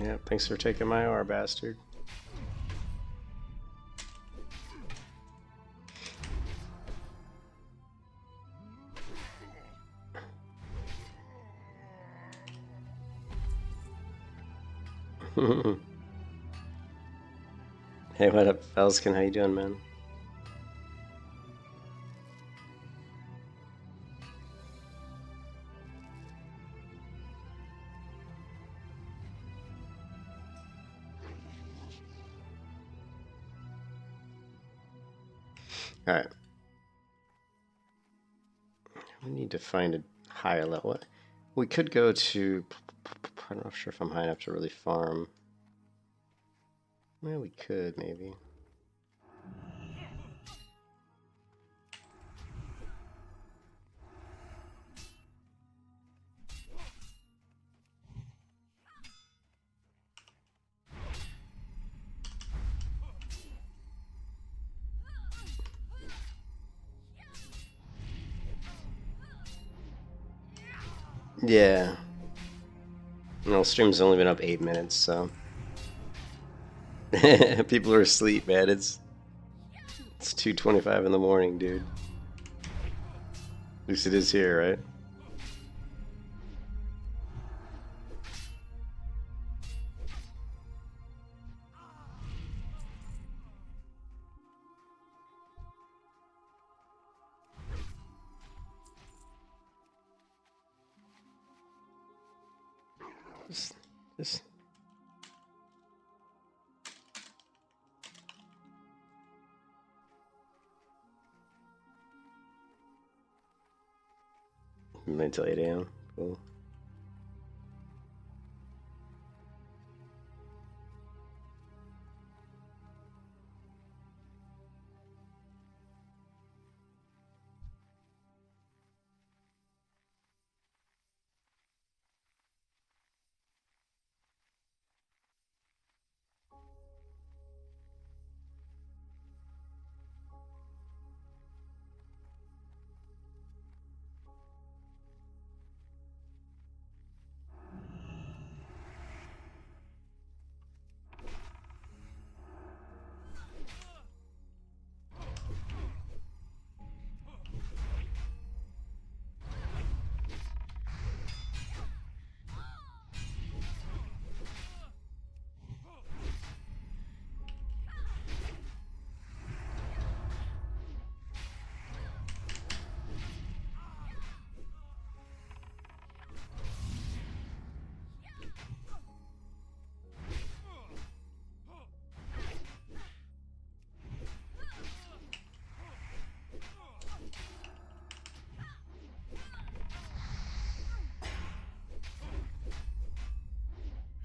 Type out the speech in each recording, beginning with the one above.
Yeah, thanks for taking my R, bastard. Hey, what up, Felskin? How you doing, man? Alright. We need to find a higher level. We could go to... I'm not sure if I'm high enough to really farm. Well, we could, maybe. Yeah. No, stream's only been up 8 minutes, so... People are asleep, man. It's 2:25 in the morning, dude. At least it is here, right? Just until 8 a.m. Cool.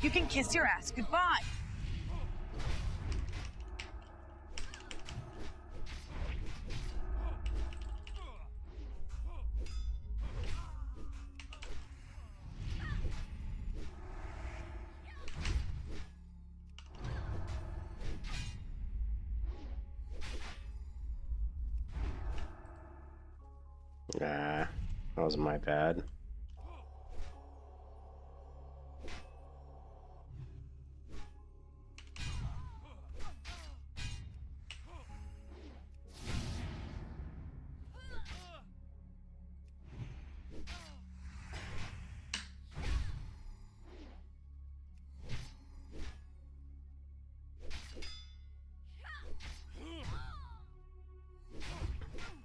You can kiss your ass goodbye. Nah, that was my bad.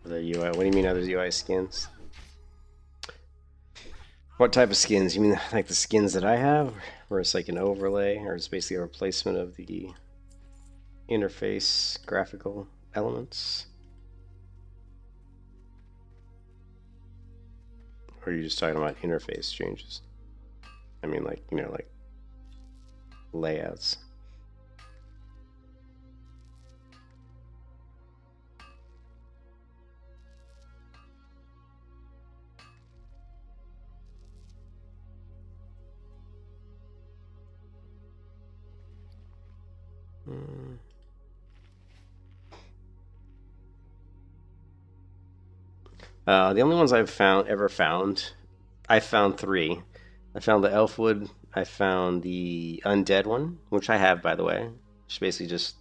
The UI. What do you mean other UI skins? What type of skins? You mean like the skins that I have, where it's like an overlay, or it's basically a replacement of the interface graphical elements? Or are you just talking about interface changes? I mean, like, you know, like layouts. The only ones I've ever found, I found 3. I found the ElfWood I found the undead one, which I have, by the way, which basically just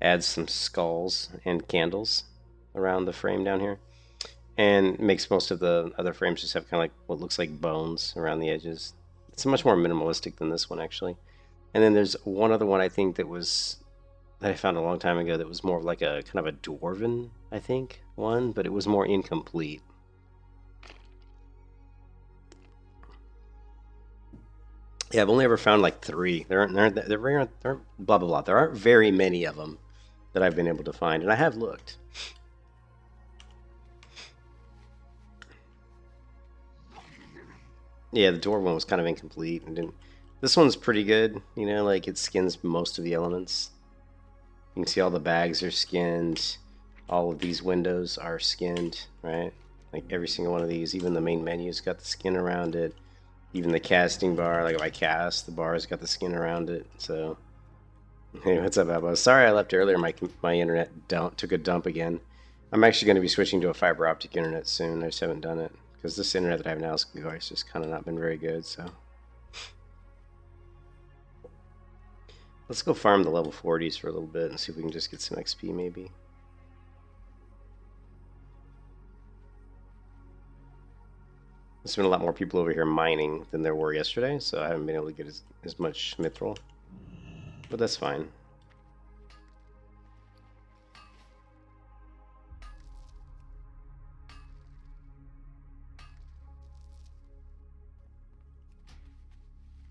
adds some skulls and candles around the frame down here, and makes most of the other frames just have kind of like what looks like bones around the edges. It's much more minimalistic than this one, actually. And then there's one other one I think that I found a long time ago that was more of like a kind of a dwarven, I think, one, but it was more incomplete. Yeah, I've only ever found like 3. There aren't blah blah blah. There aren't very many of them that I've been able to find, and I have looked. Yeah, the dwarf one was kind of incomplete, and didn't. This one's pretty good. You know, like it skins most of the elements. You can see all the bags are skinned. All of these windows are skinned, right? Like every single one of these, even the main menu's got the skin around it. Even the casting bar, like if I cast, the bar's got the skin around it. So, hey, what's up, Abba? Sorry I left earlier. My internet took a dump again. I'm actually going to be switching to a fiber optic internet soon. I just haven't done it because this internet that I have now is just kind of not been very good. So, let's go farm the level 40s for a little bit and see if we can just get some XP maybe. There's been a lot more people over here mining than there were yesterday, so I haven't been able to get as much mithril. But that's fine.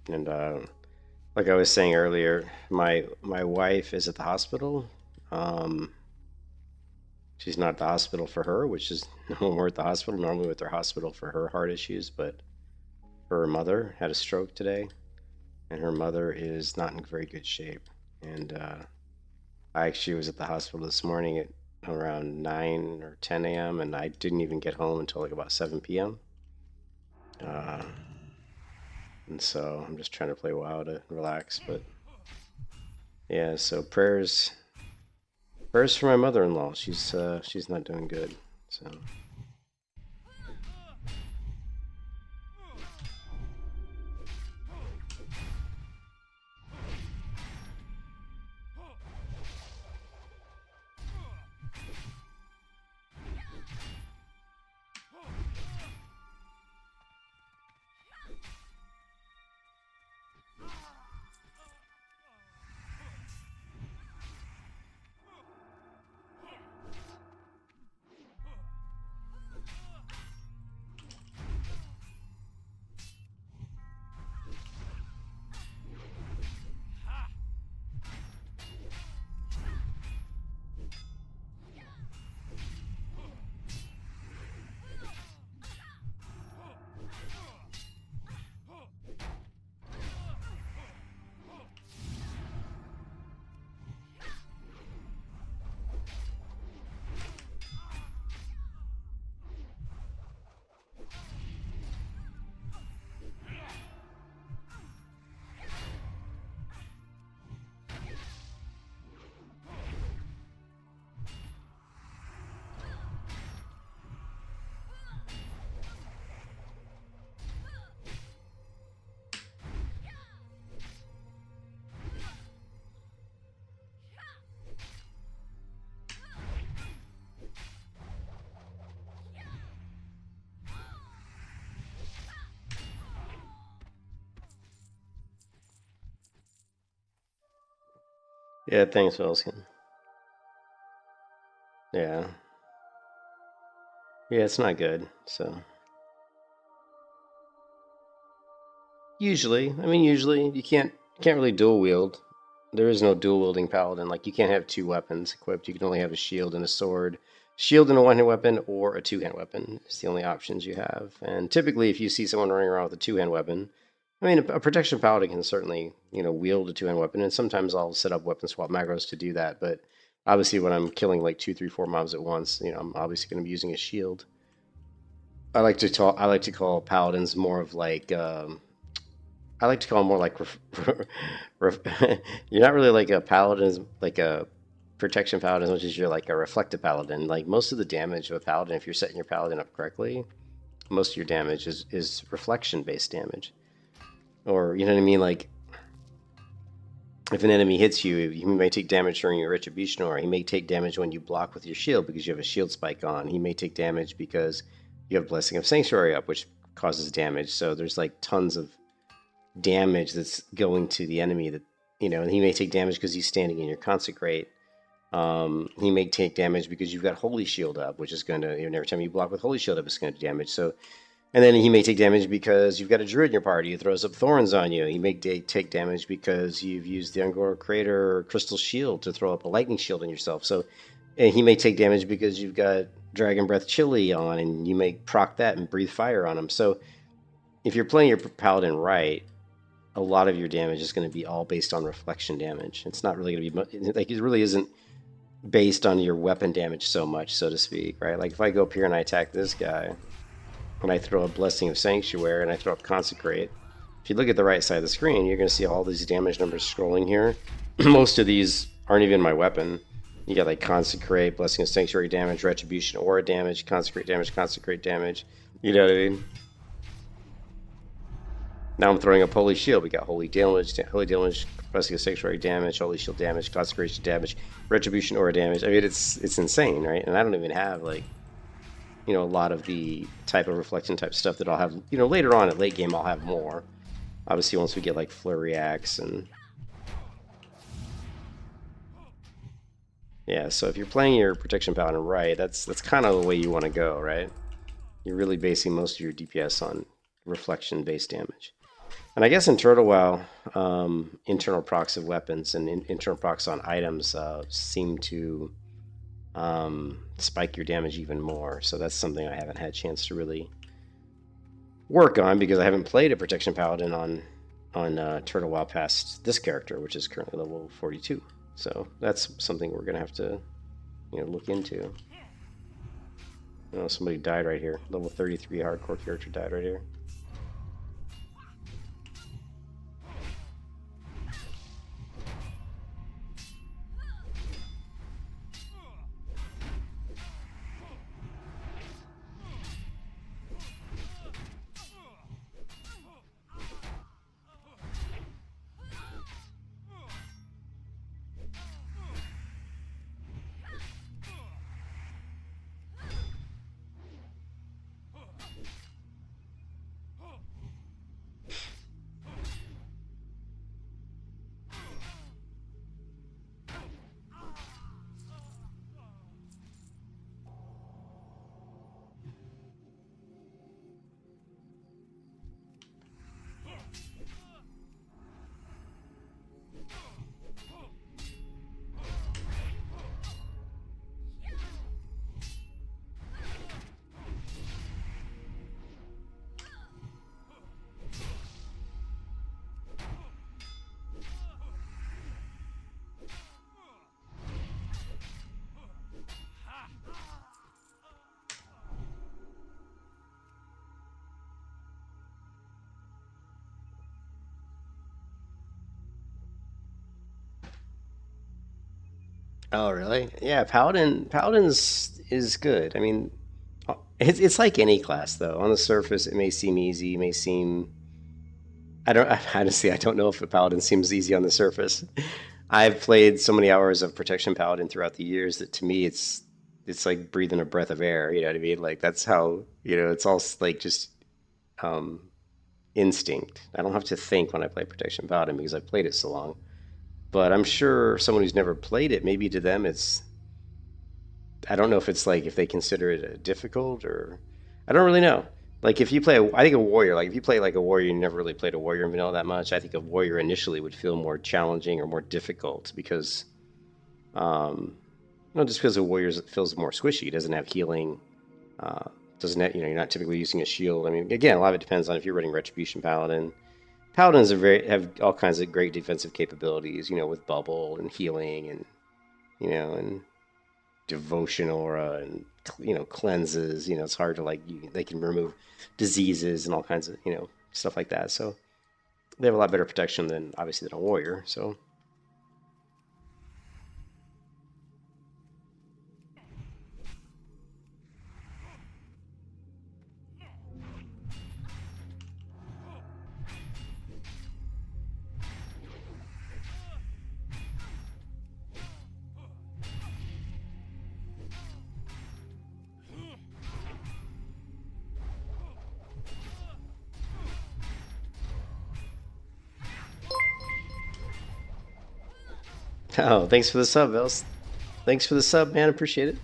And like I was saying earlier, my wife is at the hospital. She's not at the hospital for her, which is when we're at the hospital, normally we're at their hospital for her heart issues, but her mother had a stroke today, and her mother is not in very good shape. And I actually was at the hospital this morning at around 9 or 10 a.m., and I didn't even get home until like about 7 p.m. And so I'm just trying to play WoW to relax, but yeah, so prayers for my mother-in-law. She's not doing good. So yeah, thanks, Elskin. Yeah. Yeah, it's not good, so. Usually you can't really dual wield. There is no dual wielding paladin. Like you can't have 2 weapons equipped. You can only have a shield and a sword. Shield and a one-hand weapon or a 2-hand weapon is the only options you have. And typically if you see someone running around with a 2-hand weapon, I mean a protection paladin can certainly, wield a 2-hand weapon, and sometimes I'll set up weapon swap macros to do that, but obviously when I'm killing like 2, 3, 4 mobs at once, I'm obviously going to be using a shield. I like to call paladins more of like I like to call them more like you're not really like a paladin, like a protection paladin as much as you're like a reflective paladin. Like most of the damage of a paladin, if you're setting your paladin up correctly, most of your damage is reflection based damage. Or, you know what I mean? Like, if an enemy hits you, you may take damage during your retribution aura. He may take damage when you block with your shield because you have a shield spike on. He may take damage because you have Blessing of Sanctuary up, which causes damage. So there's like tons of damage that's going to the enemy that, you know, and he may take damage because he's standing in your Consecrate. He may take damage because you've got Holy Shield up, which is going to, and every time you block with Holy Shield up, it's going to do damage. So, and then he may take damage because you've got a Druid in your party who throws up thorns on you. He may take damage because you've used the Ungor Crater or Crystal Shield to throw up a Lightning Shield on yourself. So, and he may take damage because you've got Dragon Breath Chili on, and you may proc that and breathe fire on him. So, if you're playing your Paladin right, a lot of your damage is going to be all based on reflection damage. It's not really going to be, like, it really isn't based on your weapon damage so much, so to speak, right? Like, if I go up here and I attack this guy, and I throw a Blessing of Sanctuary, and I throw up Consecrate, if you look at the right side of the screen, you're going to see all these damage numbers scrolling here. Most of these aren't even my weapon. You got, like, Consecrate, Blessing of Sanctuary damage, Retribution, Aura damage, Consecrate damage. You know what I mean? Now I'm throwing up Holy Shield. We got Holy damage, Blessing of Sanctuary damage, Holy Shield damage, Consecration damage, Retribution Aura damage. I mean, it's insane, right? And I don't even have, like, you know, a lot of the type of reflection type stuff that I'll have, you know, later on at late game I'll have more. Obviously, once we get, like, Flurry Axe and... Yeah, so if you're playing your Protection Paladin right, that's kind of the way you want to go, right? You're really basing most of your DPS on reflection-based damage. And I guess in Turtle WoW, internal procs of weapons and internal procs on items seem to spike your damage even more. So that's something I haven't had a chance to really work on because I haven't played a Protection Paladin on Turtle WoW past this character, which is currently level 42. So that's something we're going to have to, you know, look into. Oh, somebody died right here. Level 33 hardcore character died right here. Oh, really? Yeah, Paladin's is good. I mean, it's like any class, though. On the surface, it may seem easy, it may seem... I don't... Honestly, I don't know if a Paladin seems easy on the surface. I've played so many hours of Protection Paladin throughout the years that to me it's like breathing a breath of air, you know what I mean? Like, that's how, you know, it's all like just instinct. I don't have to think when I play Protection Paladin because I've played it so long. But I'm sure someone who's never played it, maybe to them it's... I don't know if it's like, if they consider it difficult or... I don't really know. Like, if you play, I think a warrior, like, if you play like a warrior, you never really played a warrior in vanilla that much, I think a warrior initially would feel more challenging or more difficult because... no, just because a warrior feels more squishy, doesn't have healing, doesn't have, you know, you're not typically using a shield. I mean, again, a lot of it depends on if you're running Retribution Paladin. Paladins have all kinds of great defensive capabilities, you know, with bubble and healing and, you know, and devotion aura and, you know, cleanses. You know, it's hard to, like, they can remove diseases and all kinds of, you know, stuff like that. So they have a lot better protection than, obviously, than a warrior. So Oh, thanks for the sub, Els. Thanks for the sub, man. Appreciate it.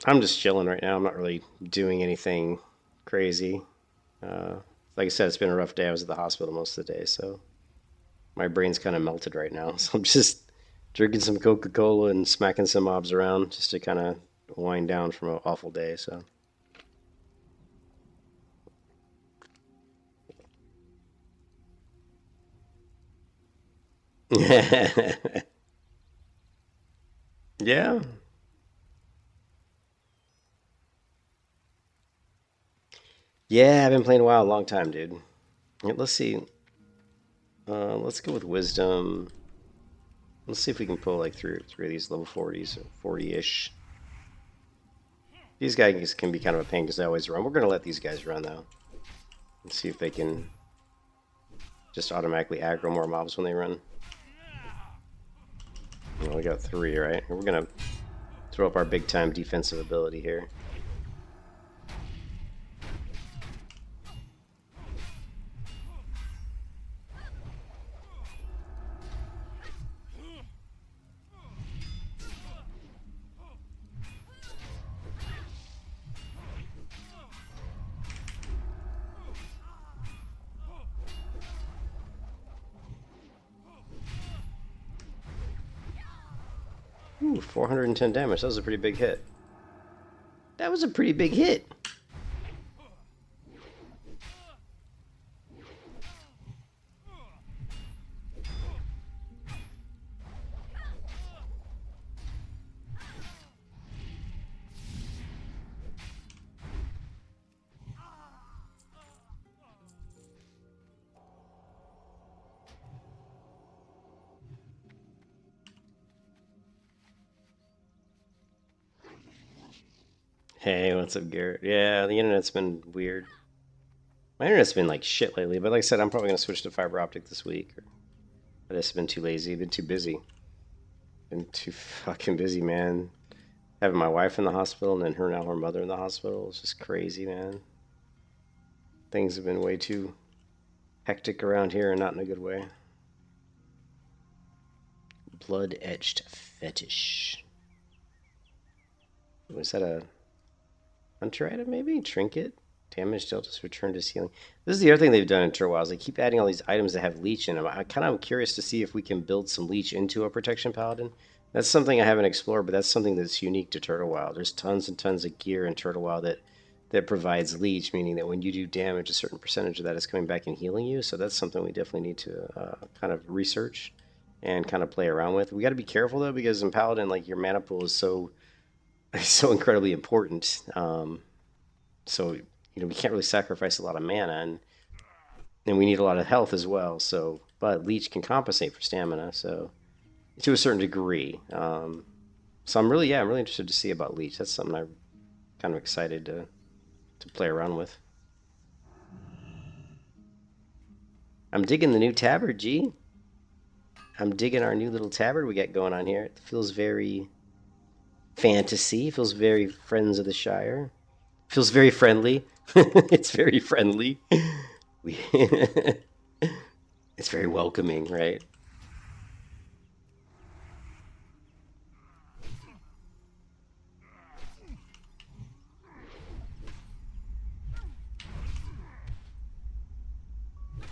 I'm just chilling right now. I'm not really doing anything crazy. Like I said, it's been a rough day. I was at the hospital most of the day, so my brain's kind of melted right now. So I'm just drinking some Coca-Cola and smacking some mobs around just to kind of wind down from an awful day. So. Yeah. Yeah, I've been playing WoW a long time, dude. Yeah, let's see. Let's go with wisdom. Let's see if we can pull like three of these level 40s, or 40-ish. These guys can be kind of a pain because they always run. We're gonna let these guys run though. Let's see if they can just automatically aggro more mobs when they run. Well, we got 3, right? We're gonna throw up our big time defensive ability here. Ooh, 410 damage. That was a pretty big hit. That was a pretty big hit. Hey, what's up, Garrett? Yeah, the internet's been weird. My internet's been like shit lately, but like I said, I'm probably gonna switch to fiber optic this week. I just been too lazy, been too busy. Been too fucking busy, man. Having my wife in the hospital and then her mother in the hospital. It's just crazy, man. Things have been way too hectic around here and not in a good way. Blood etched fetish. Was that a hunter item maybe? Trinket? Damage dealt is returned to healing. This is the other thing they've done in Turtle WoW. They keep adding all these items that have leech in them. I kind of am curious to see if we can build some leech into a Protection Paladin. That's something I haven't explored, but that's something that's unique to Turtle WoW. There's tons and tons of gear in Turtle WoW that provides leech, meaning that when you do damage, a certain percentage of that is coming back and healing you. So that's something we definitely need to kind of research and kind of play around with. We got to be careful though, because in Paladin, like your mana pool is so incredibly important. So we can't really sacrifice a lot of mana, and we need a lot of health as well. So, but leech can compensate for stamina, so to a certain degree. So I'm really interested to see about leech. That's something I'm kind of excited to play around with. I'm digging the new tabard, G. I'm digging our new little tabard we got going on here. It feels very fantasy. It feels very Friends of the Shire. It feels very friendly. It's very friendly. It's very welcoming, right?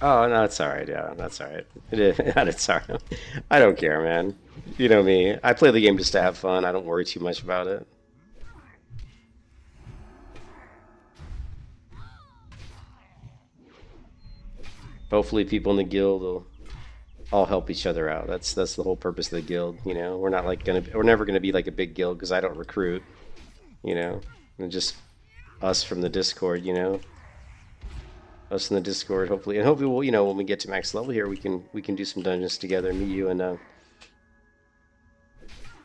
Oh, no, it's alright. Yeah, that's alright. It's alright. I don't care, man. You know me. I play the game just to have fun. I don't worry too much about it. Hopefully, people in the guild will all help each other out. That's the whole purpose of the guild. We're not like we're never gonna be like a big guild because I don't recruit. You know, And just us from the Discord, you know. Us in the Discord, hopefully, and hopefully, we'll, you know, when we get to max level here, we can do some dungeons together. Meet you and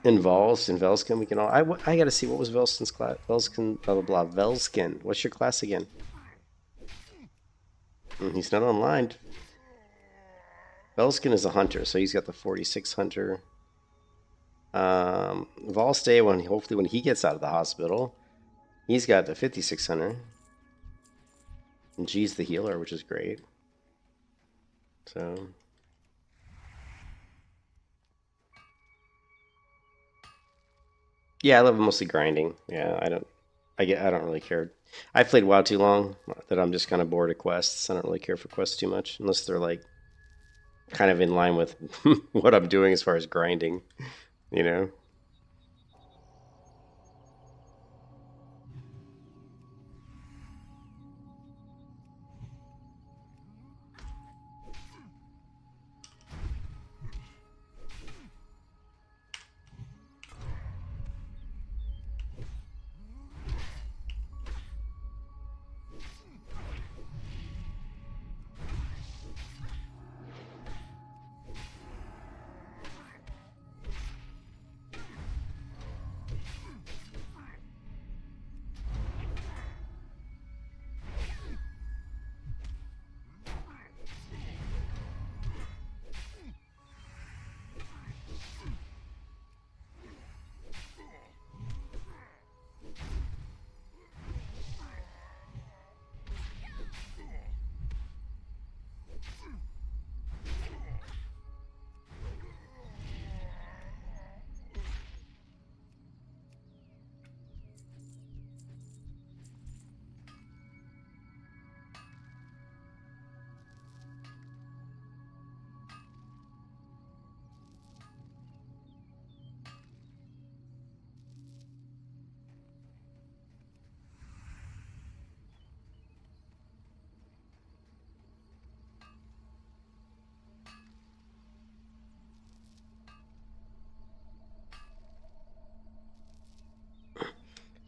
in Vals and Velskin. We can all. I gotta see what was Velskin's class. Velskin, blah blah blah. Velskin. What's your class again? He's not online. Velskin is a hunter, so he's got the 46 hunter. Valstay, hopefully when he gets out of the hospital, he's got the 56 hunter. And G's the healer, which is great. So yeah, I love mostly grinding. Yeah, I don't really care. I've played WoW too long that I'm just kind of bored of quests. I don't really care for quests too much unless they're like kind of in line with what I'm doing as far as grinding, you know.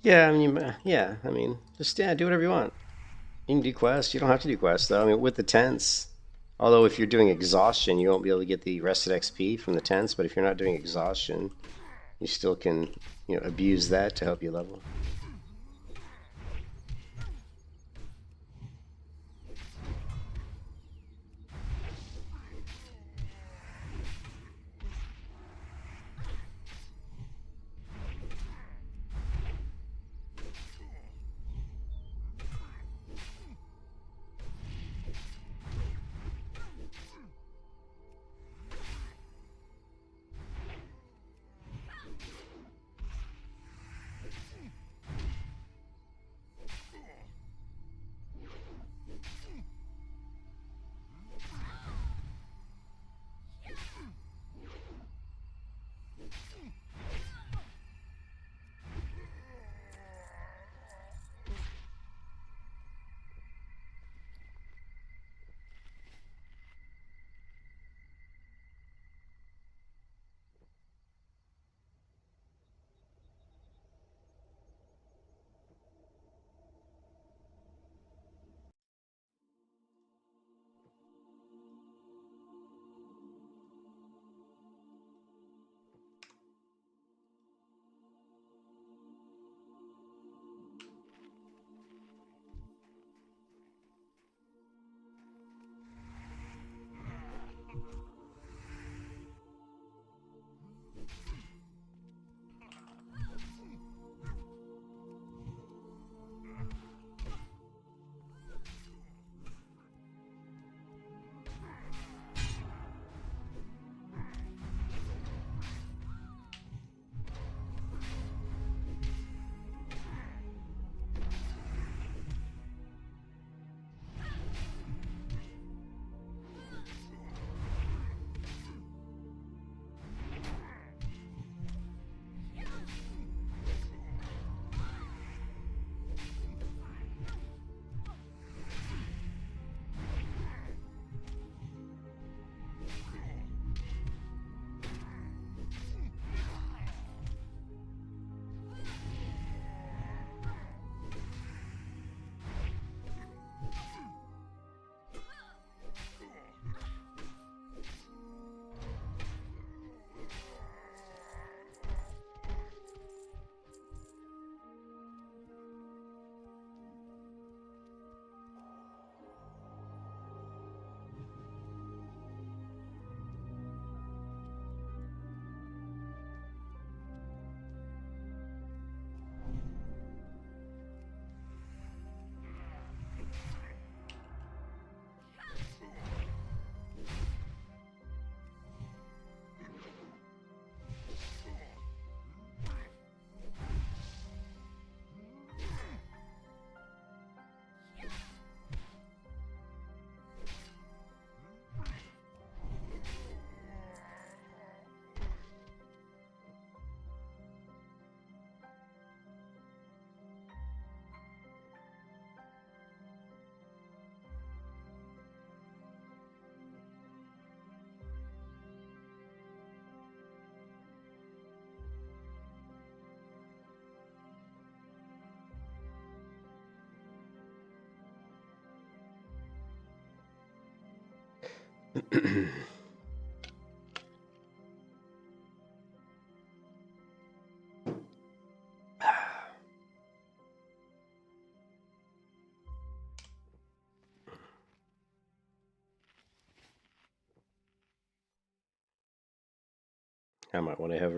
Yeah, I mean, just do whatever you want. You can do quests. You don't have to do quests though. I mean, with the tents. Although if you're doing exhaustion, you won't be able to get the rested XP from the tents. But if you're not doing exhaustion, you still can, abuse that to help you level. I might want to head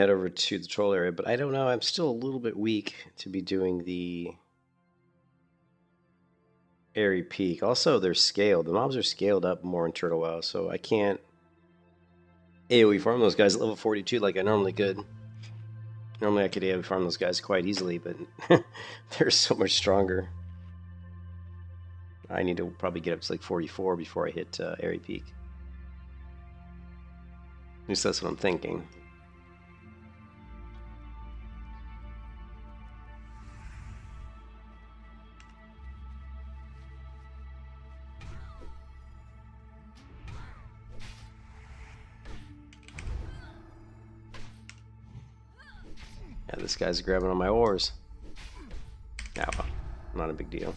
over to the troll area, but I don't know. I'm still a little bit weak to be doing the Airy Peak. Also, they're scaled. The mobs are scaled up more in Turtle WoW, so I can't AoE farm those guys at level 42 like I normally could. Normally I could AoE farm those guys quite easily, but they're so much stronger. I need to probably get up to like 44 before I hit Airy Peak. At least that's what I'm thinking. Yeah, this guy's grabbing on my oars. Yeah, well, not a big deal.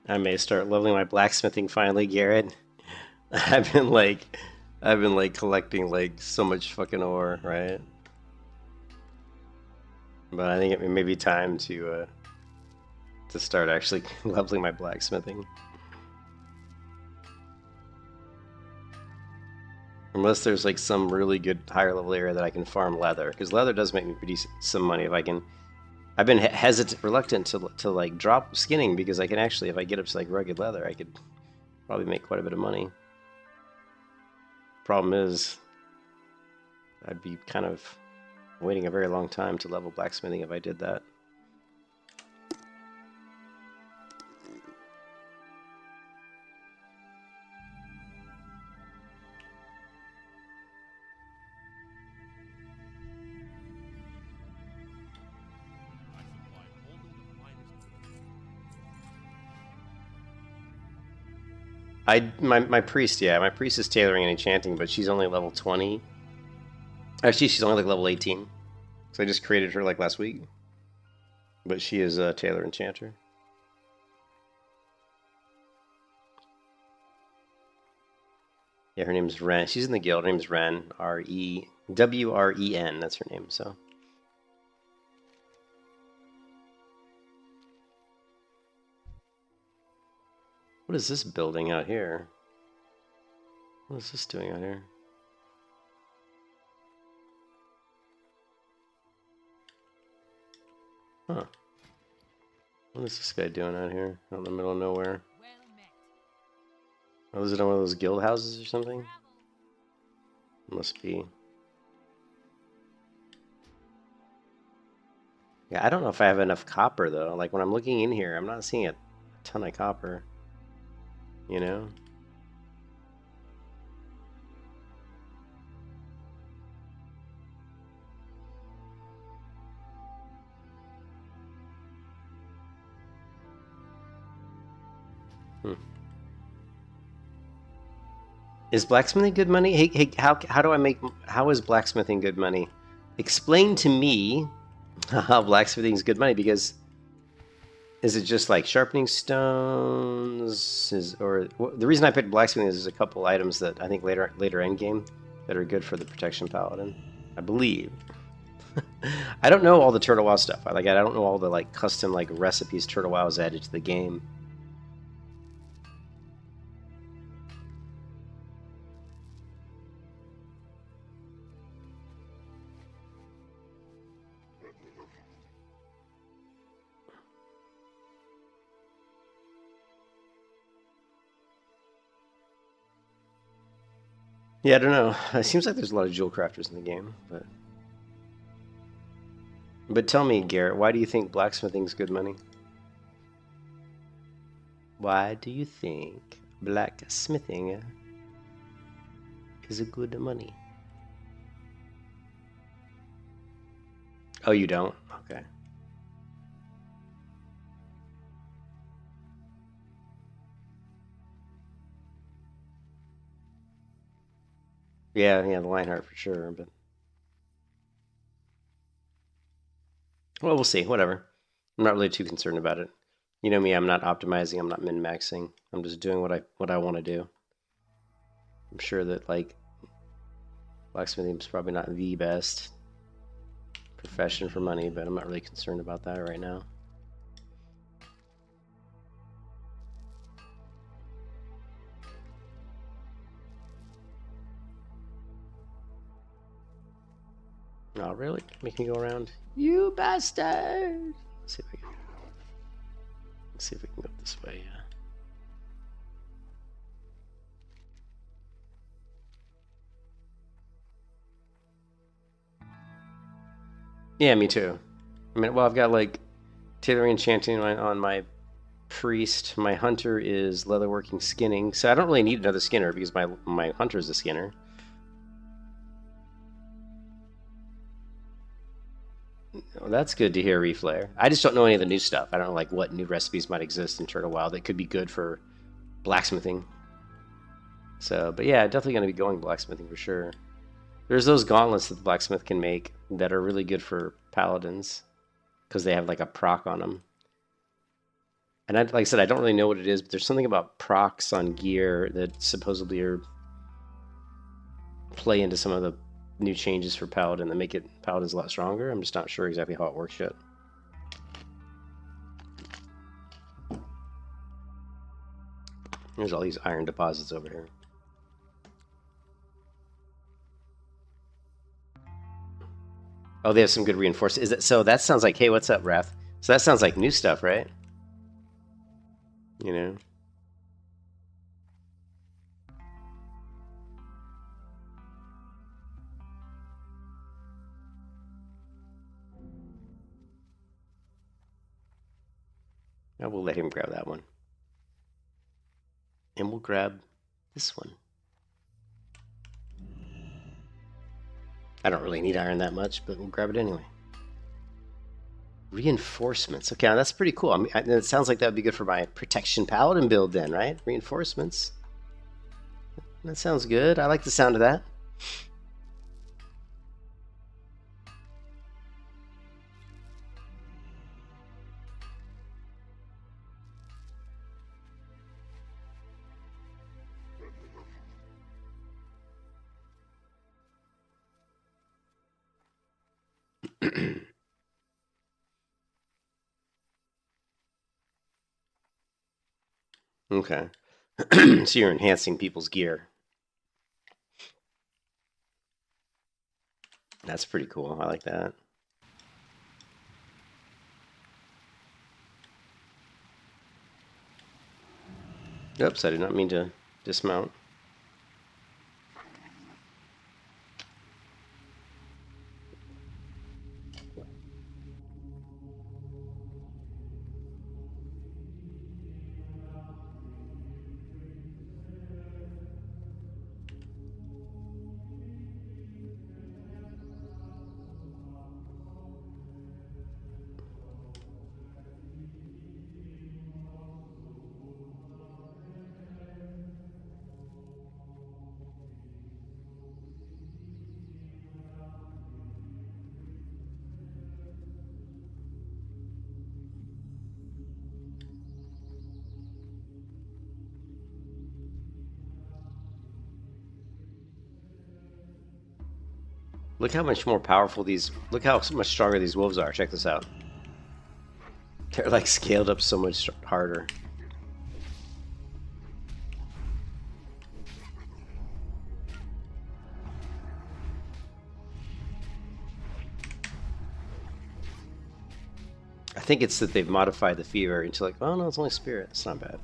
I may start leveling my blacksmithing finally, Garrett. I've been like collecting like so much fucking ore, right? But I think it may be time to start actually leveling my blacksmithing. Unless there's like some really good higher level area that I can farm leather, because leather does make me pretty some money if I can. I've been reluctant to like drop skinning because I can actually, if I get up to like rugged leather, I could probably make quite a bit of money. Problem is, I'd be kind of waiting a very long time to level blacksmithing if I did that. My priest, yeah, my priest is tailoring and enchanting, but she's only level 20. Actually, she's only like level 18. So I just created her like last week. But she is a Tailor Enchanter. Yeah, her name's Ren. She's in the guild. Her name's Ren. R-E-W-R-E-N. That's her name, so. What is this building out here? What is this doing out here? Huh. What is this guy doing out here? Out in the middle of nowhere? Oh, is it on one of those guild houses or something? Must be. Yeah, I don't know if I have enough copper, though. Like, when I'm looking in here, I'm not seeing a ton of copper. You know? Is blacksmithing good money? Hey, how is blacksmithing good money? Explain to me how blacksmithing is good money, because is it just like sharpening stones? The reason I picked blacksmithing is there's a couple items that I think later end game that are good for the Protection Paladin, I believe. I don't know all the Turtle WoW stuff. I don't know all the like custom like recipes Turtle WoW has added to the game. Yeah, I don't know. It seems like there's a lot of jewel crafters in the game, but tell me, Garrett, why do you think blacksmithing's good money? Why do you think blacksmithing is a good money? Oh, you don't? Okay. Yeah, the Lionheart for sure, but well, we'll see. Whatever. I'm not really too concerned about it. You know me, I'm not optimizing, I'm not min-maxing. I'm just doing what I want to do. I'm sure that like blacksmithing is probably not the best profession for money, but I'm not really concerned about that right now. Oh, really? Make me go around? You bastard! Let's see if we can go this way, yeah. Yeah, me too. I mean, well, I've got like tailoring enchanting on my priest. My hunter is leatherworking skinning, so I don't really need another skinner because my hunter is a skinner. Well, that's good to hear, Reflare. I just don't know any of the new stuff. I don't know like what new recipes might exist in Turtle WoW that could be good for blacksmithing. So, but yeah, definitely going to be going blacksmithing for sure. There's those gauntlets that the blacksmith can make that are really good for paladins because they have like a proc on them. And like I said, I don't really know what it is, but there's something about procs on gear that supposedly play into some of the new changes for Paladin that make Paladins a lot stronger. I'm just not sure exactly how it works yet. There's all these iron deposits over here. Oh, they have some good reinforcement. Is that so? That sounds like, hey, what's up, Wrath? So that sounds like new stuff, right? You know. I will let him grab that one. And we'll grab this one. I don't really need iron that much, but we'll grab it anyway. Reinforcements. Okay, that's pretty cool. I mean, it sounds like that would be good for my Protection Paladin build then, right? Reinforcements. That sounds good. I like the sound of that. Okay. So you're enhancing people's gear. That's pretty cool. I like that. Oops, I did not mean to dismount. Look how much more powerful these... Look how much stronger these wolves are. Check this out. They're like scaled up so much harder. I think it's that they've modified the fever into like, oh no, it's only spirit. It's not bad.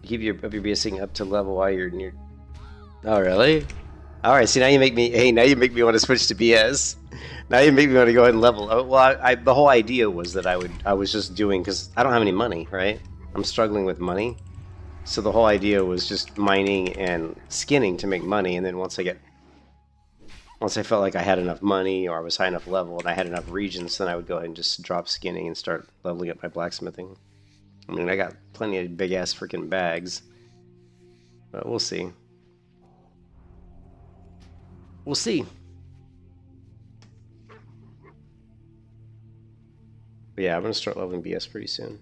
Keep your BSing up to level while you're near. Oh really? All right. See, now you make me. Hey, now you make me want to switch to BS. Now you make me want to go ahead and level. Oh, well, the whole idea was that I was just doing because I don't have any money, right? I'm struggling with money, so the whole idea was just mining and skinning to make money, and then once I felt like I had enough money or I was high enough level and I had enough regions, then I would go ahead and just drop skinning and start leveling up my blacksmithing. I mean, I got plenty of big-ass freaking bags, but we'll see. We'll see. But yeah, I'm going to start leveling BS pretty soon.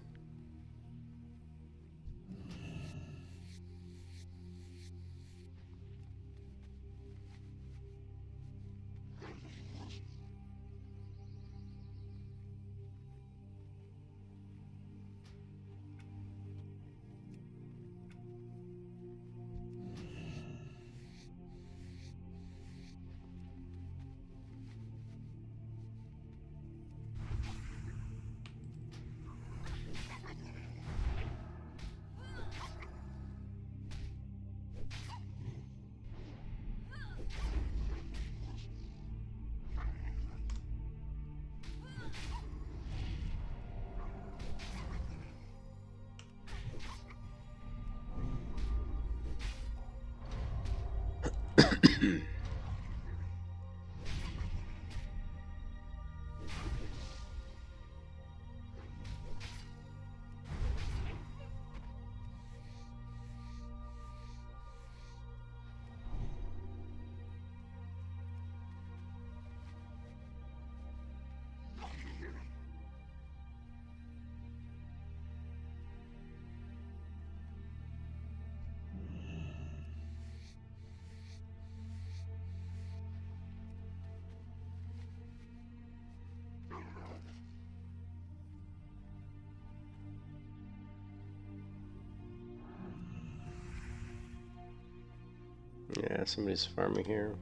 Yeah, somebody's farming here.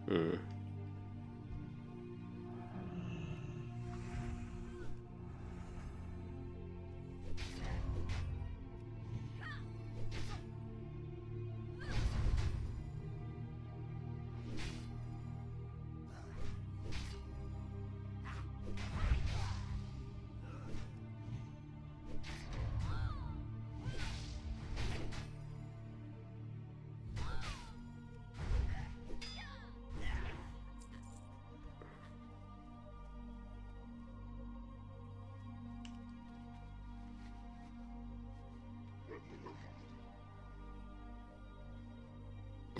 Hmm.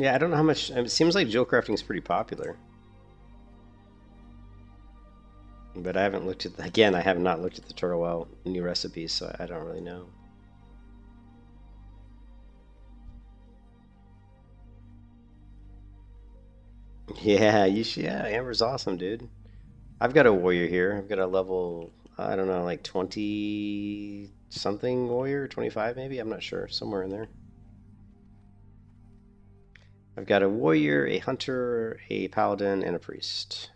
Yeah, I don't know how much. It seems like jewel crafting is pretty popular, but I haven't looked at. Again, I have not looked at the Turtle Well new recipes, so I don't really know. Yeah, you should. Yeah, Amber's awesome, dude. I've got a warrior here. I've got a level. I don't know, like 20 something warrior, 25 maybe. I'm not sure, somewhere in there. I've got a warrior, a hunter, a paladin, and a priest.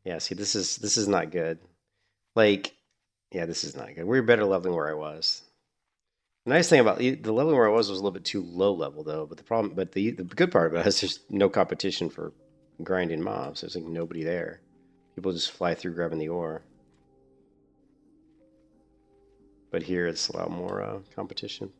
Yeah, see, this is not good. Like, yeah, this is not good. We're better leveling where I was. The nice thing about the leveling where I was a little bit too low level though. But the good part about it is there's no competition for grinding mobs. There's like nobody there. People just fly through grabbing the ore. But here it's a lot more competition.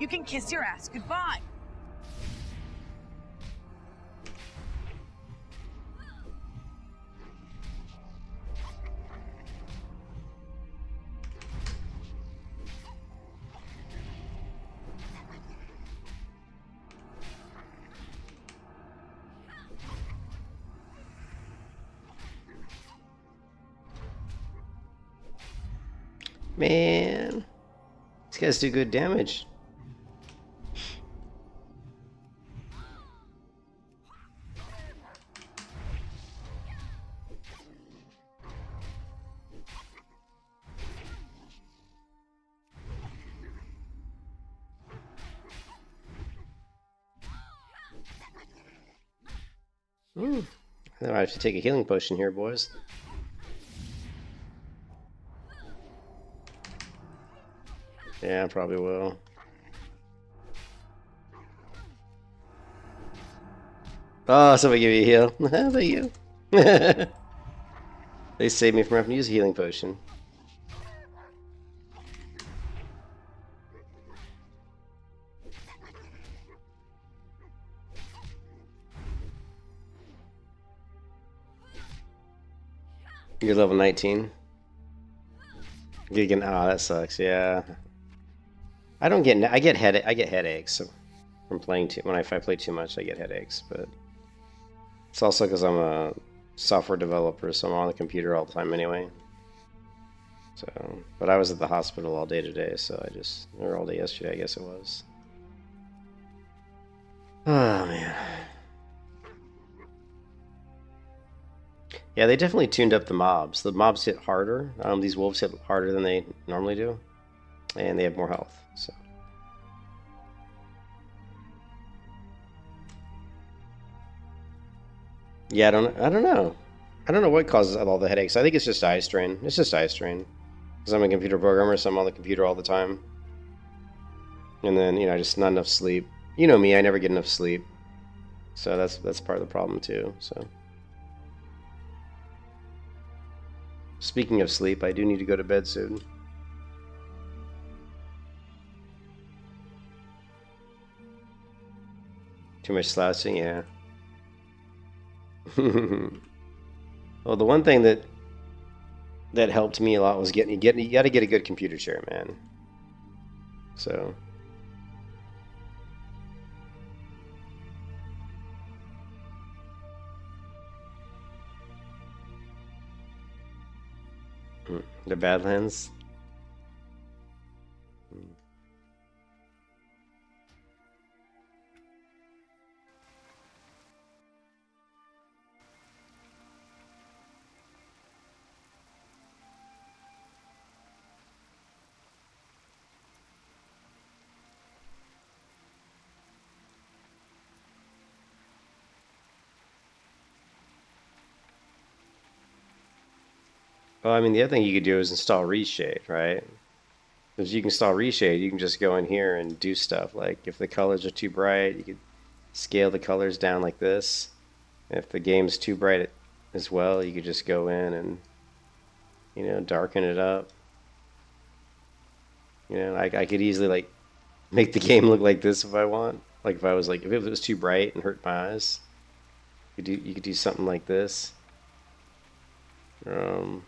You can kiss your ass goodbye. Man, these guys do good damage. I might have to take a healing potion here, boys. Yeah, I probably will. Oh, somebody give me a heal. Thank you. They saved me from having to use a healing potion. You're level 19. Gigan, oh, that sucks. Yeah, I don't get. I get headaches from playing too. If I play too much, I get headaches. But it's also because I'm a software developer, so I'm on the computer all the time anyway. So, but I was at the hospital all day today, so or all day yesterday, I guess it was. Oh man. Yeah, they definitely tuned up the mobs. The mobs hit harder. These wolves hit harder than they normally do, and they have more health. So. Yeah, I don't know. I don't know what causes all the headaches. I think it's just eye strain. It's just eye strain. Because I'm a computer programmer, so I'm on the computer all the time. And then, just not enough sleep. You know me, I never get enough sleep. So that's part of the problem too. So speaking of sleep, I do need to go to bed soon. Too much slouching, yeah. Well, the one thing that helped me a lot was you got to get a good computer chair, man. So the Badlands. Well, I mean, the other thing you could do is install reshade, right? Because you can install reshade, you can just go in here and do stuff. Like if the colors are too bright, you could scale the colors down like this. If the game's too bright as well, you could just go in and, you know, darken it up. You know, I could easily like make the game look like this if I want. Like if I was like, if it was too bright and hurt my eyes, you could do something like this. Um,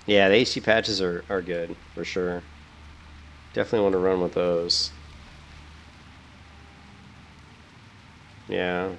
yeah, the HD patches are good for sure. Definitely want to run with those. Yeah.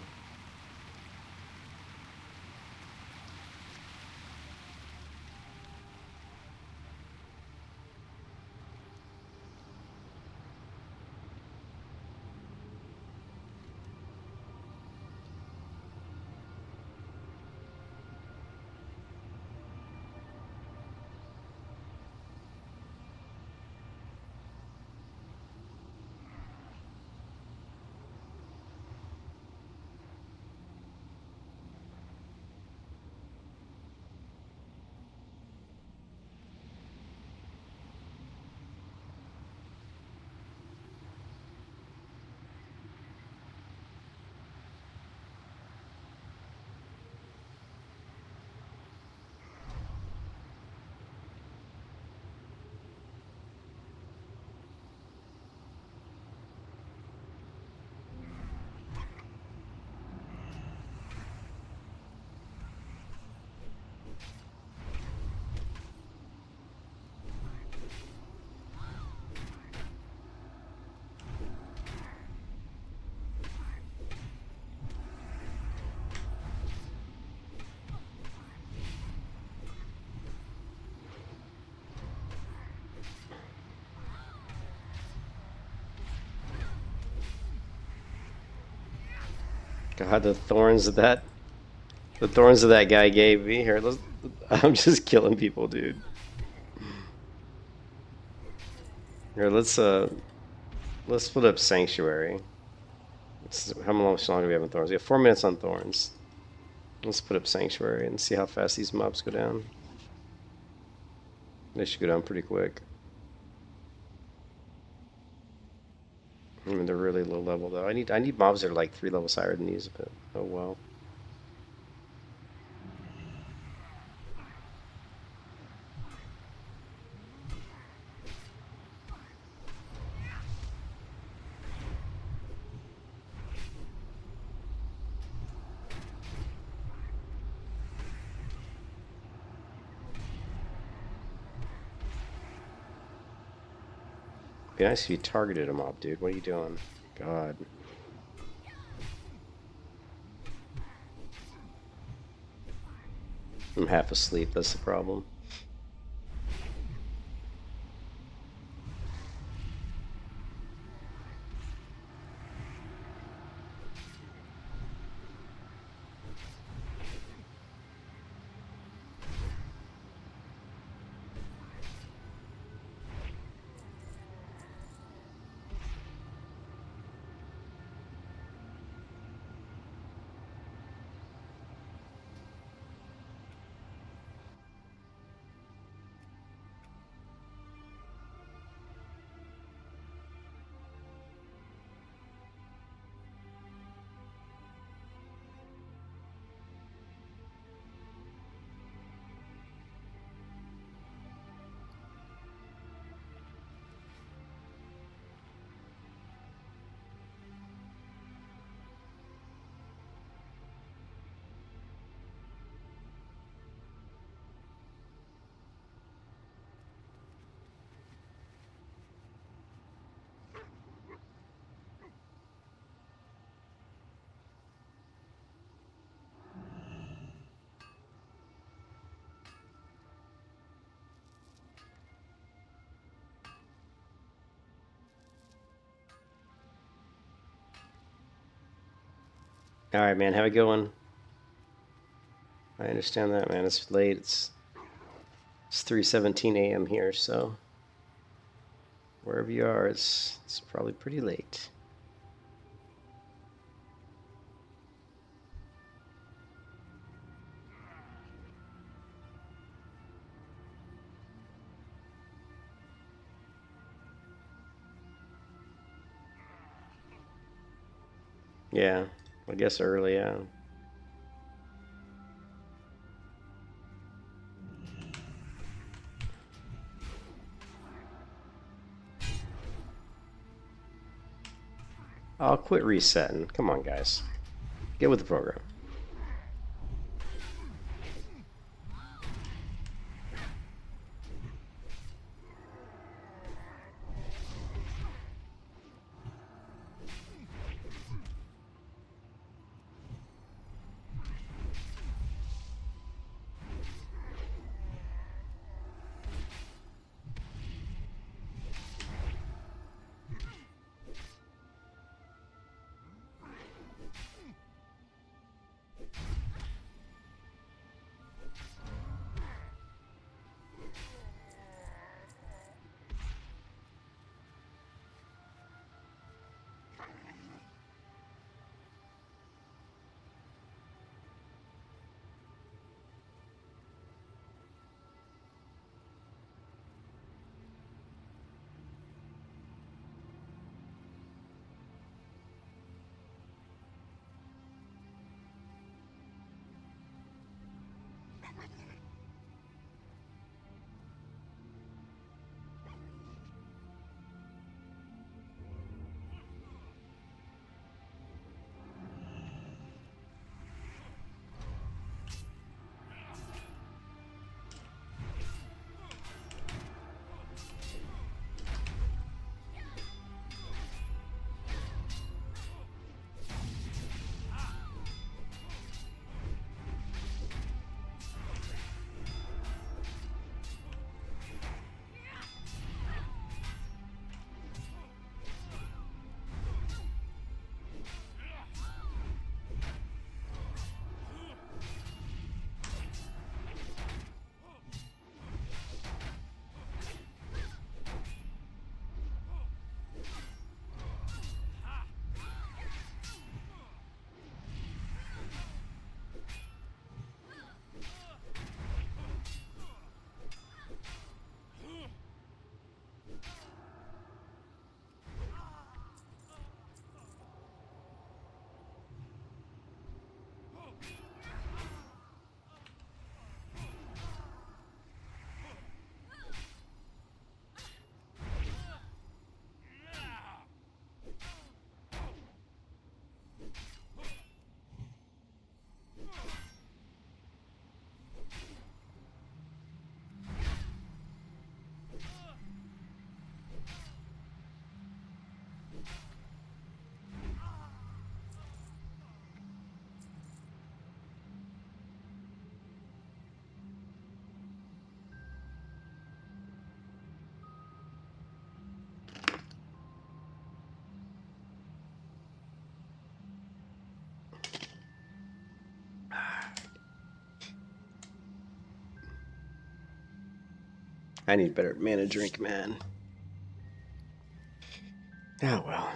God, the thorns that guy gave me here. I'm just killing people, dude. Here, let's split up sanctuary. How much longer do we have on thorns? We have 4 minutes on thorns. Let's put up sanctuary and see how fast these mobs go down. They should go down pretty quick. I mean, they're really low level though. I need mobs that are like 3 levels higher than these, but oh well. Be nice if you targeted a mob, dude. What are you doing? God. I'm half asleep, that's the problem. Alright, man, have a good one. I understand that, man. It's late. It's 3:17 a.m. here, so wherever you are, it's probably pretty late. Yeah, I guess early, yeah. I'll quit resetting. Come on, guys. Get with the program. I need better mana drink, man. Oh well.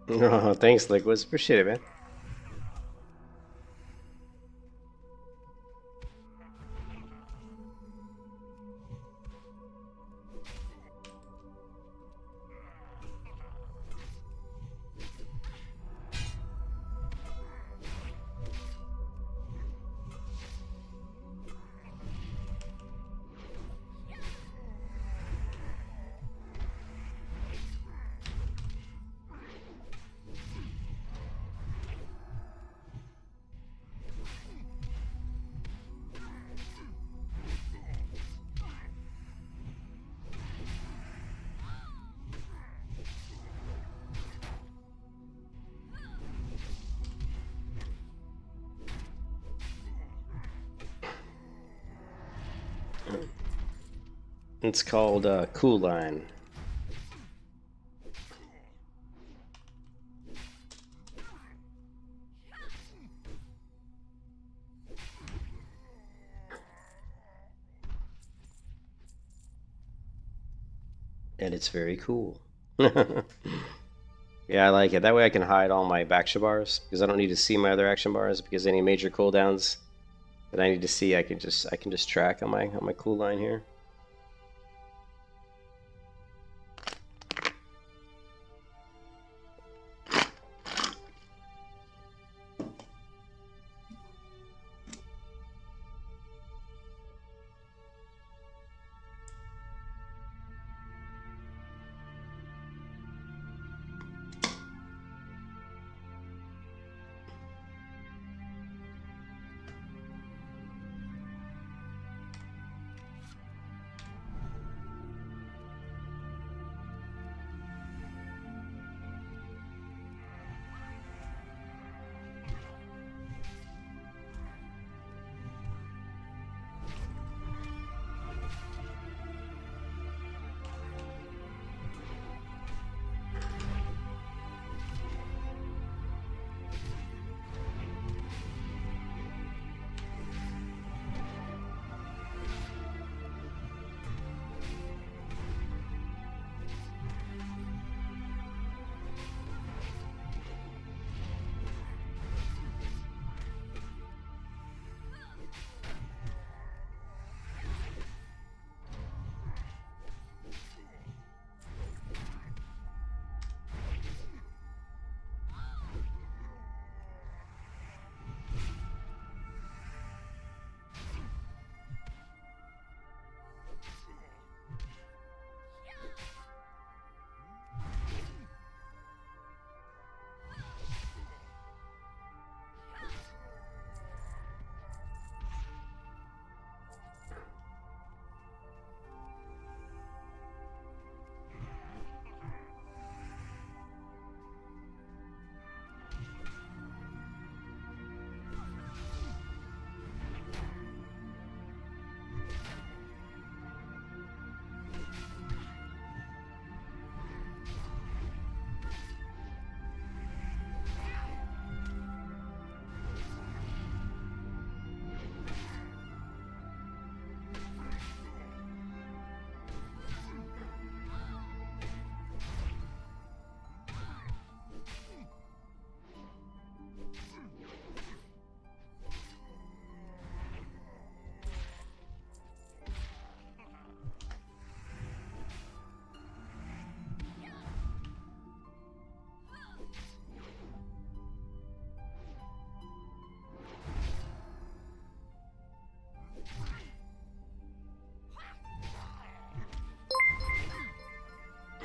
Oh, thanks, Liquids. Appreciate it, man. It's called Cool Line. And it's very cool. Yeah, I like it. That way I can hide all my action bars because I don't need to see my other action bars because any major cooldowns that I need to see, I can just track on my cool line here.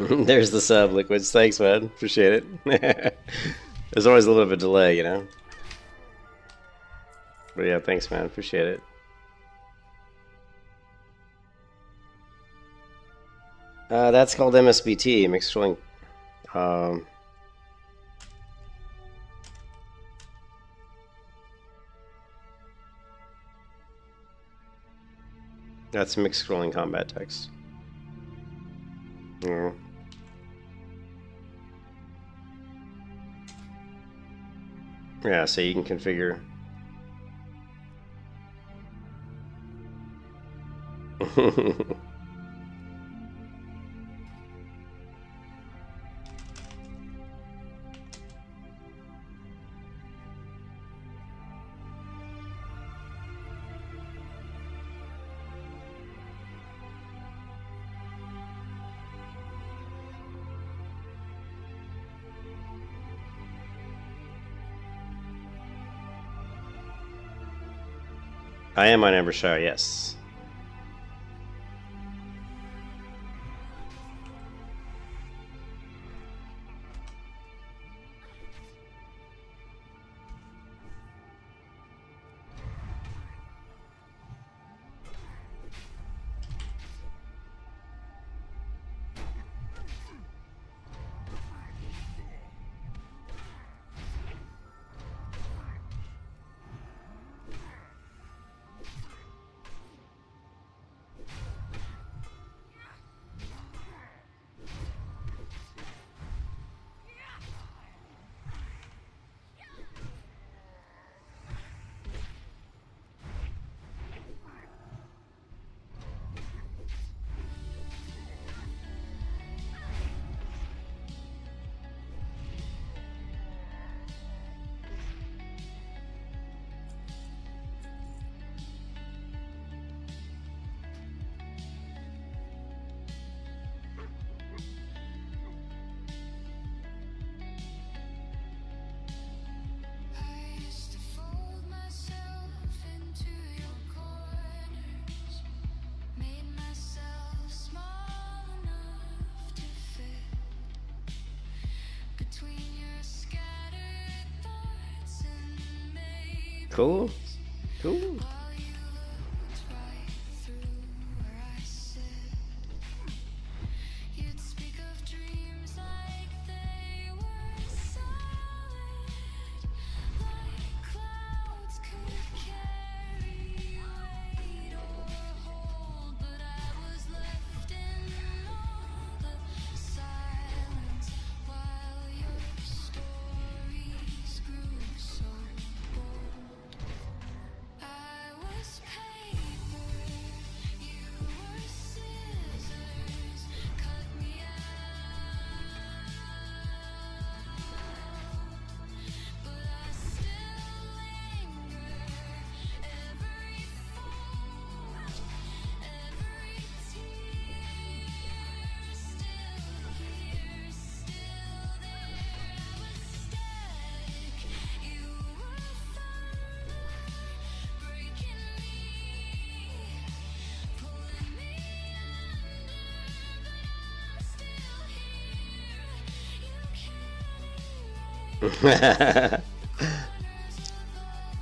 There's the sub, Liquids. Thanks, man. Appreciate it. There's always a little bit of a delay, you know? But yeah, thanks, man. Appreciate it. That's called MSBT, mixed rolling. That's mixed scrolling combat text. Yeah. Yeah, so you can configure. I am on AmberShire, yes. Cool. Cool.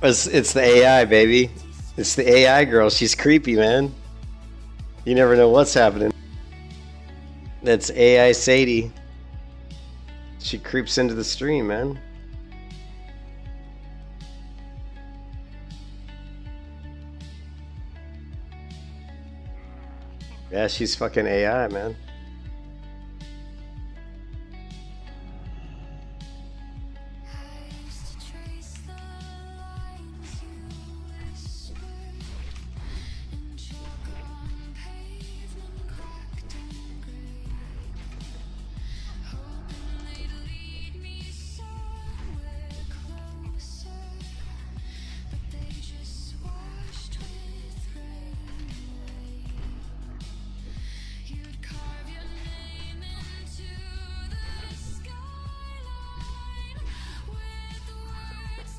It's the AI, baby. It's the AI girl. She's creepy, man. You never know what's happening. That's AI Sadie. She creeps into the stream, man. Yeah, she's fucking AI, man.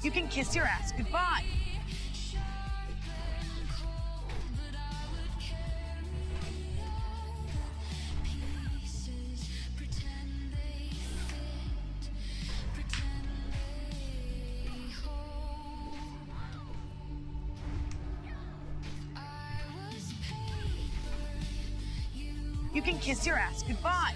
You can kiss your ass goodbye. You can kiss your ass goodbye.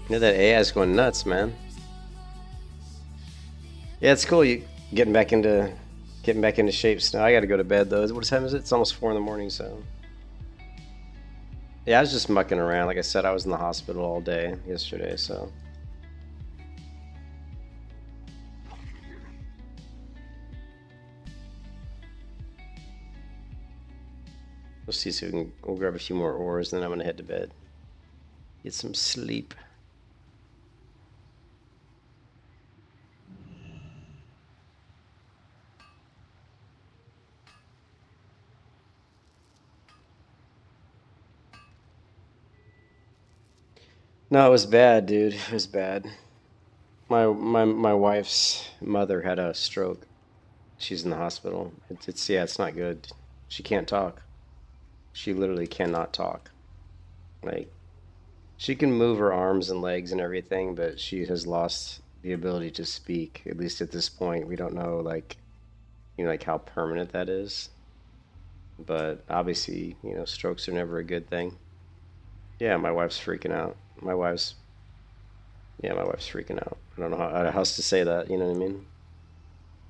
You know that AI's going nuts, man. Yeah, it's cool. You getting back into shape. Now I got to go to bed though. What time is it? It's almost 4 in the morning. So yeah, I was just mucking around. Like I said, I was in the hospital all day yesterday. So We'll see, so we'll grab a few more ores, and then I'm gonna head to bed. Get some sleep. No, it was bad, dude. It was bad. My wife's mother had a stroke. She's in the hospital. It's yeah, it's not good. She can't talk. She literally cannot talk. Like, she can move her arms and legs and everything, but she has lost the ability to speak. At least at this point, we don't know, like, like how permanent that is. But obviously, strokes are never a good thing. Yeah, my wife's freaking out. My wife's freaking out. I don't know how else to say that. You know what I mean?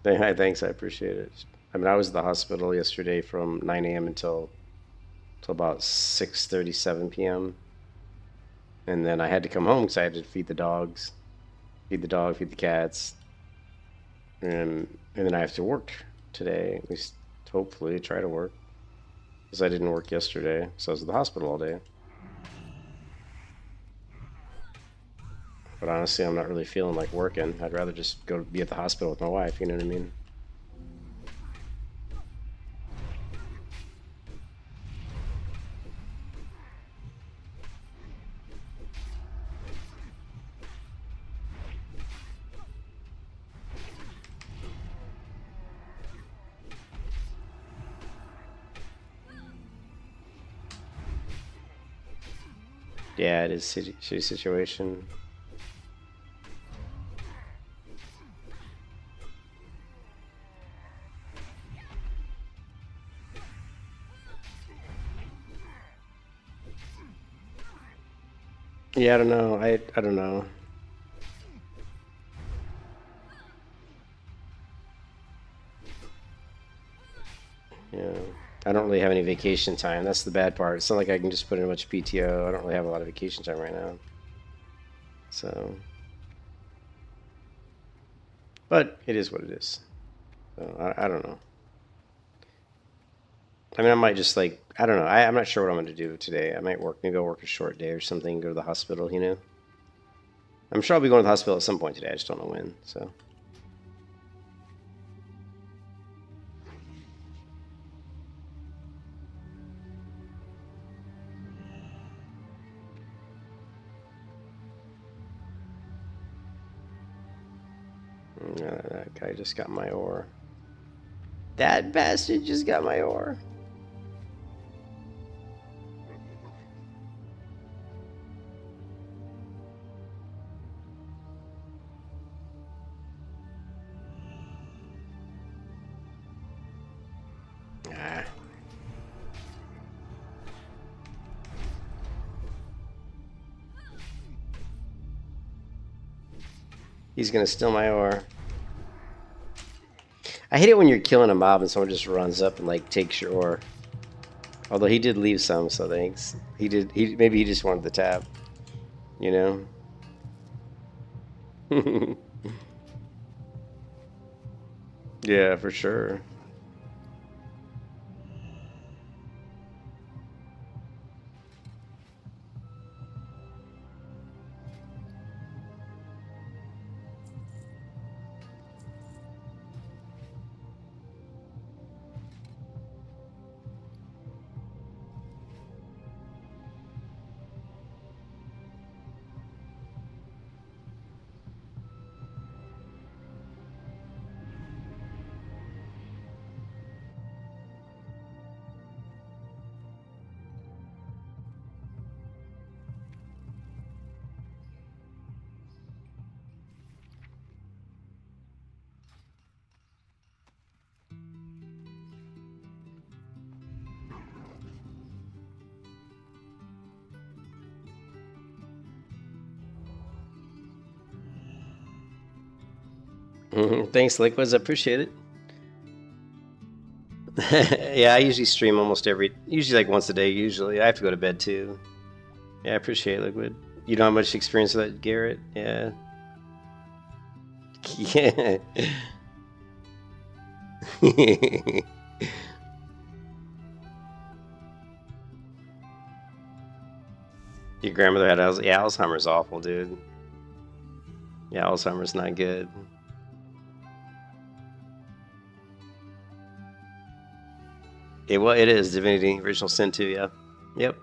Hi, thanks. I appreciate it. I mean, I was at the hospital yesterday from 9 a.m. until about 6:30, 7 p.m. And then I had to come home because I had to feed the dogs, feed the cats, and then I have to work today. At least hopefully try to work, because I didn't work yesterday, so I was at the hospital all day. But honestly, I'm not really feeling like working. I'd rather just go be at the hospital with my wife, you know what I mean? Yeah, it is a shitty situation. Yeah, I don't know. I don't know. Yeah. I don't really have any vacation time. That's the bad part. It's not like I can just put in a bunch of PTO. I don't really have a lot of vacation time right now. So, but it is what it is. So I don't know. I mean, I might just like, I don't know. I'm not sure what I'm going to do today. I might maybe go work a short day or something, go to the hospital, I'm sure I'll be going to the hospital at some point today. I just don't know when, so. That guy just got my ore. That bastard just got my ore. Ah. He's gonna steal my ore. I hate it when you're killing a mob and someone just runs up and like takes your ore. Although he did leave some, so thanks. Maybe he just wanted the tab, Yeah, for sure. Thanks, Liquids. I appreciate it. Yeah, I usually stream usually like once a day. Usually, I have to go to bed too. Yeah, I appreciate it, Liquid. You don't have much experience with that, Garrett. Yeah. Yeah. Your grandmother had yeah, Alzheimer's awful, dude. Yeah, Alzheimer's not good. It is Divinity Original Sin 2, yeah. Yep.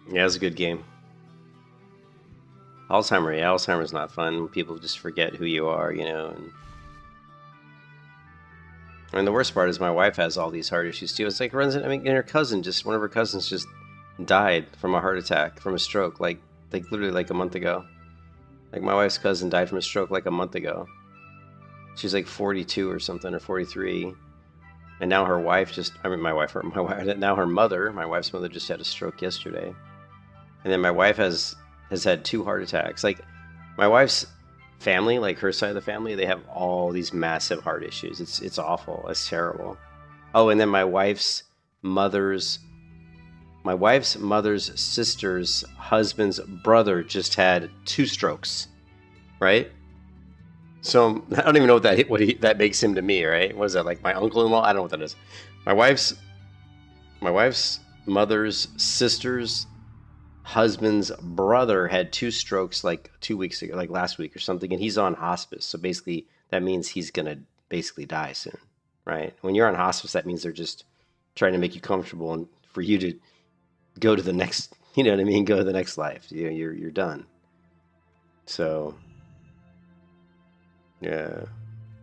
Yeah, it's a good game. Alzheimer's not fun. People just forget who you are, you know. And the worst part is my wife has all these heart issues too. It's like runs. I mean, and her cousin one of her cousins just died from a heart attack, from a stroke, like literally like a month ago. Like my wife's cousin died from a stroke like a month ago. She's like 42 or something, or 43. And now her wife my wife, now her mother, my wife's mother just had a stroke yesterday. And then my wife has had 2 heart attacks. Like my wife's family, like her side of the family, they have all these massive heart issues. It's awful. It's terrible. Oh, and then my wife's mother's sister's husband's brother just had 2 strokes, right? So I don't even know that makes him to me, right? What is that, like my uncle-in-law? I don't know what that is. My wife's mother's sister's husband's brother had 2 strokes like 2 weeks ago, like last week or something, and he's on hospice. So basically, that means he's gonna basically die soon, right? When you're on hospice, that means they're just trying to make you comfortable and for you to go to the next, you know what I mean? Go to the next life. You know, you're done. So. Yeah.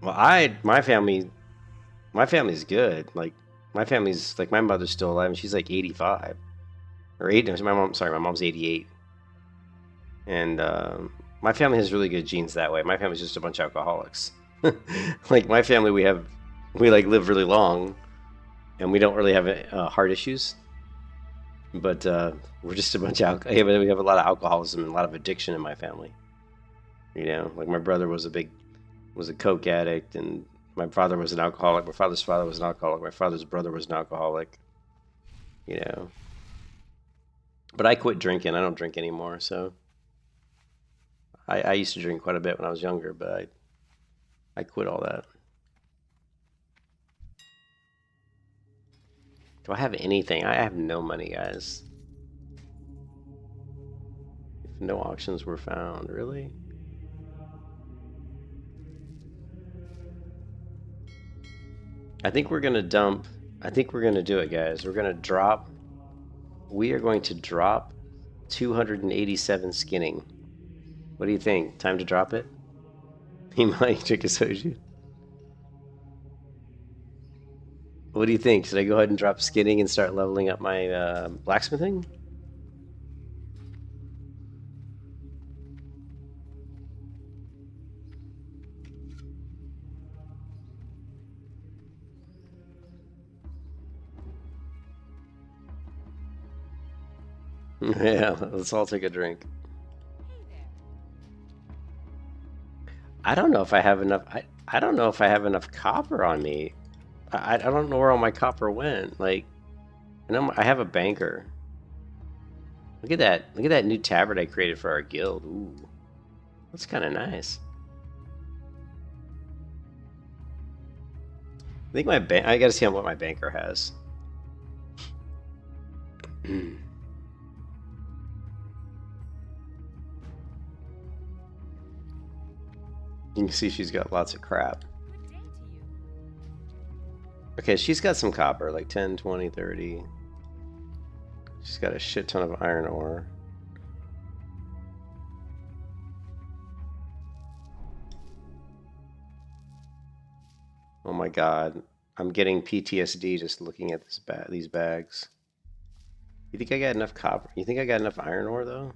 Well, my family's good. Like my family's like my mother's still alive and she's like 85 or 8. My mom's 88. And my family has really good genes that way. My family's just a bunch of alcoholics. Like my family, we like live really long, and we don't really have heart issues. But we're just a bunch of we have a lot of alcoholism and a lot of addiction in my family. You know, like my brother was a coke addict, and my father was an alcoholic. My father's father was an alcoholic. My father's brother was an alcoholic. You know. But I quit drinking. I don't drink anymore. So I used to drink quite a bit when I was younger, but I quit all that. Do I have anything? I have no money, guys. If no auctions were found, really? I think we're gonna dump. I think we're gonna do it, guys. We are going to drop 287 skinning. What do you think? Time to drop it? He might drink a soju. What do you think? Should I go ahead and drop skinning and start leveling up my blacksmithing? Yeah, let's all take a drink. I don't know if I have enough. I don't know if I have enough copper on me. I don't know where all my copper went. Like, I have a banker. Look at that! Look at that new tabard I created for our guild. Ooh, that's kind of nice. I think I gotta see what my banker has. You can see she's got lots of crap. Okay, she's got some copper, like 10, 20, 30. She's got a shit ton of iron ore. Oh my god. I'm getting PTSD just looking at these bags. You think I got enough copper? You think I got enough iron ore, though?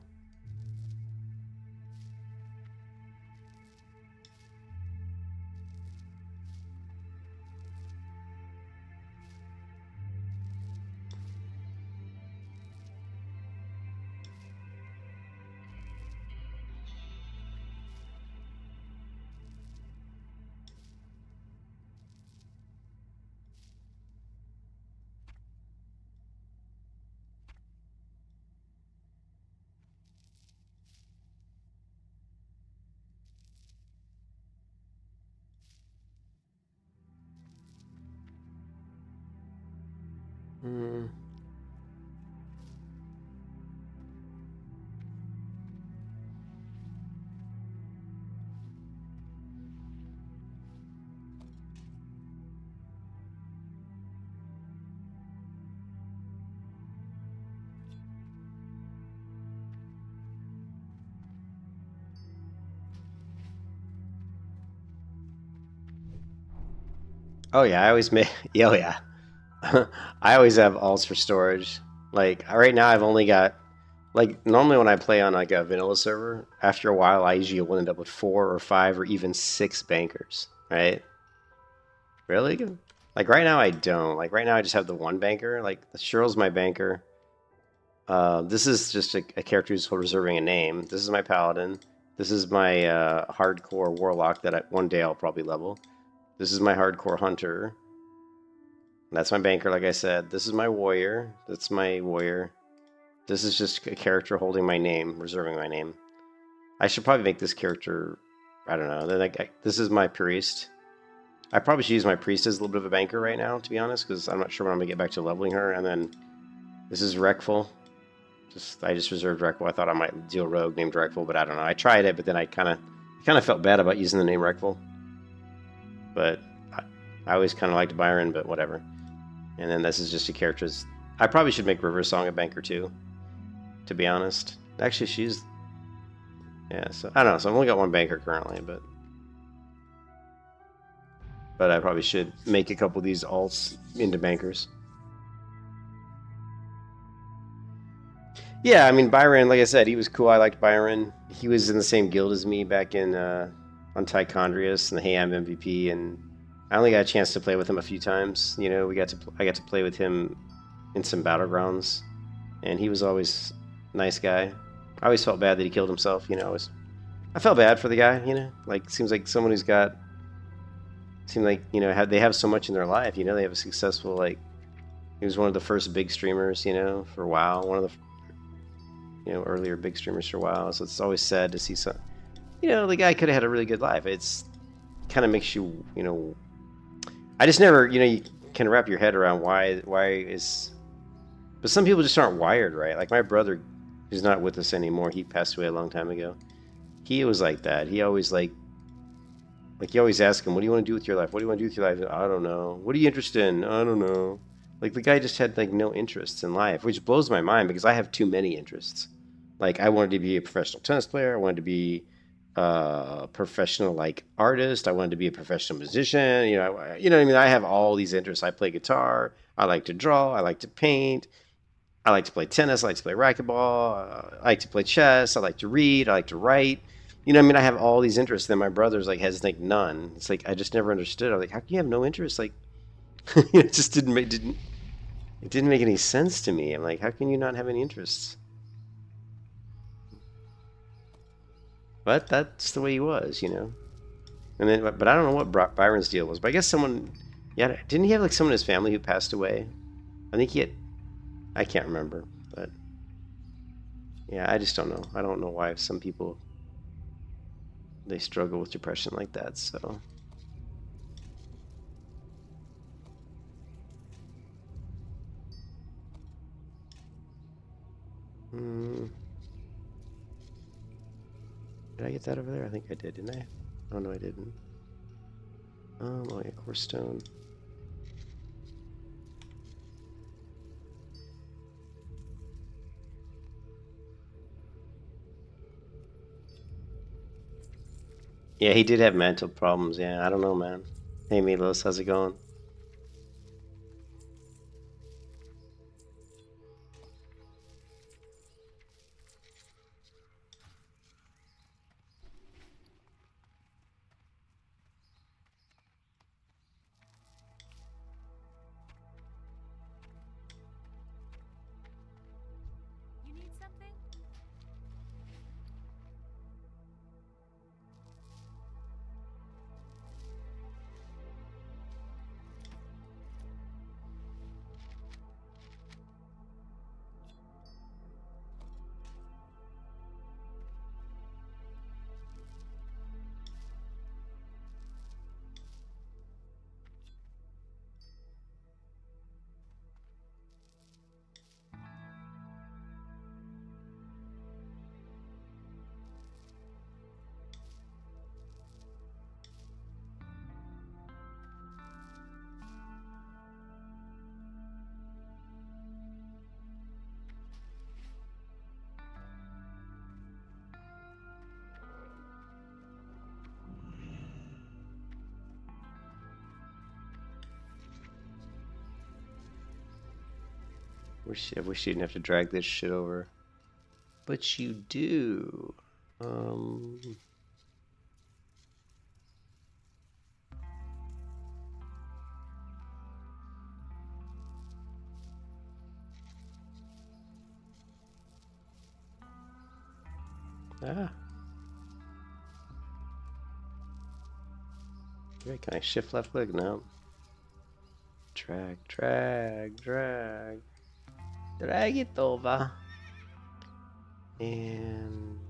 Oh yeah, I always make. Yeah, oh yeah. I always have alts for storage. Like right now, I've only got like normally when I play on like a vanilla server, after a while, I usually will end up with 4 or 5 or even 6 bankers. Right? Really? Like right now, I don't. Like right now, I just have the one banker. Like Cheryl's my banker. This is just a character who's reserving a name. This is my paladin. This is my hardcore warlock that one day I'll probably level. This is my hardcore hunter. That's my banker, like I said. This is my warrior. That's my warrior. This is just a character holding my name, reserving my name. I should probably make this character, I don't know. Then this is my priest. I probably should use my priest as a little bit of a banker right now, to be honest, because I'm not sure when I'm going to get back to leveling her. And then this is Rekful. I just reserved Rekful. I thought I might deal rogue named Rekful, but I don't know. I tried it, but then I kind of felt bad about using the name Rekful. But I always kind of liked Byron, but whatever. And then this is just a character. I probably should make River Song a banker too, to be honest. Actually, she's... Yeah, so I don't know. So I've only got one banker currently, but I probably should make a couple of these alts into bankers. Yeah, I mean, Byron, like I said, he was cool. I liked Byron. He was in the same guild as me back in on Tichondrius and the Hey I'm MVP, and I only got a chance to play with him a few times. You know, I got to play with him in some battlegrounds, and he was always a nice guy. I always felt bad that he killed himself. You know, I felt bad for the guy. You know, like seems like someone who's got, seemed like you know they have so much in their life. You know, they have a successful like. He was one of the first big streamers. You know, for WoW, one of the earlier big streamers for WoW. So it's always sad to see some. You know, the guy could have had a really good life. It's kind of makes you I just never, you can wrap your head around why is, but some people just aren't wired right. Like my brother, who's not with us anymore, he passed away a long time ago. He was like that. He always like you always ask him, what do you want to do with your life? What do you want to do with your life? I don't know. What are you interested in? I don't know. Like the guy just had like no interests in life, which blows my mind because I have too many interests. Like I wanted to be a professional tennis player. I wanted to be professional like artist. I wanted to be a professional musician. You know what I mean? I have all these interests. I play guitar. I like to draw. I like to paint. I like to play tennis. I like to play racquetball. I like to play chess. I like to read. I like to write. You know what I mean? I have all these interests. Then my brother's like has like none. It's like I just never understood. I'm like, how can you have no interest? Like, it just didn't make any sense to me. I'm like, how can you not have any interests? But that's the way he was, And then, but I don't know what Byron's deal was. But I guess someone, yeah, didn't he have like someone in his family who passed away? I think he had. I can't remember, but yeah, I just don't know. I don't know why some people they struggle with depression like that. So. Did I get that over there? I think I did, didn't I? Oh, no, I didn't. Oh, yeah, core stone. Yeah, he did have mental problems. Yeah, I don't know, man. Hey, Milos, how's it going? I wish you didn't have to drag this shit over. But you do. Ah. Okay, can I shift left click? No. Drag, drag, drag. Drag it over. And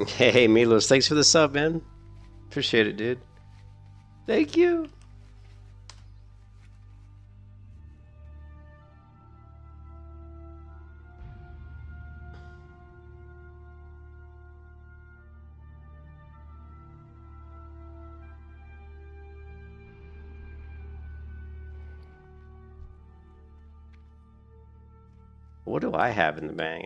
hey, Milos, thanks for the sub, man. Appreciate it, dude. Thank you. What do I have in the bag?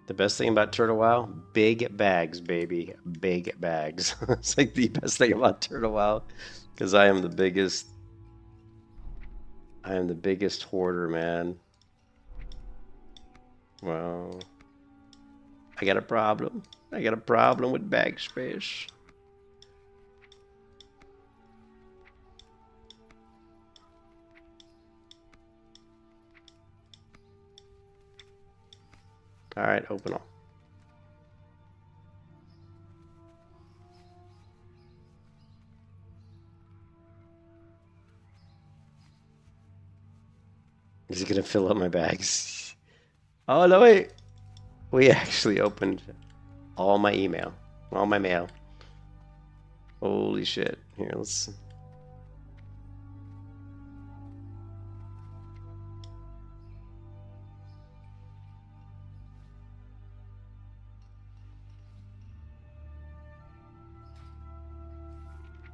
The best thing about Turtle WoW? Big bags, baby. Big bags. It's like the best thing about Turtle WoW. Because I am the biggest hoarder, man. Wow. I got a problem. I got a problem with bag space. Alright, open all. Is it gonna fill up my bags? Oh no, wait. We actually opened all my email. All my mail. Holy shit. Here, let's...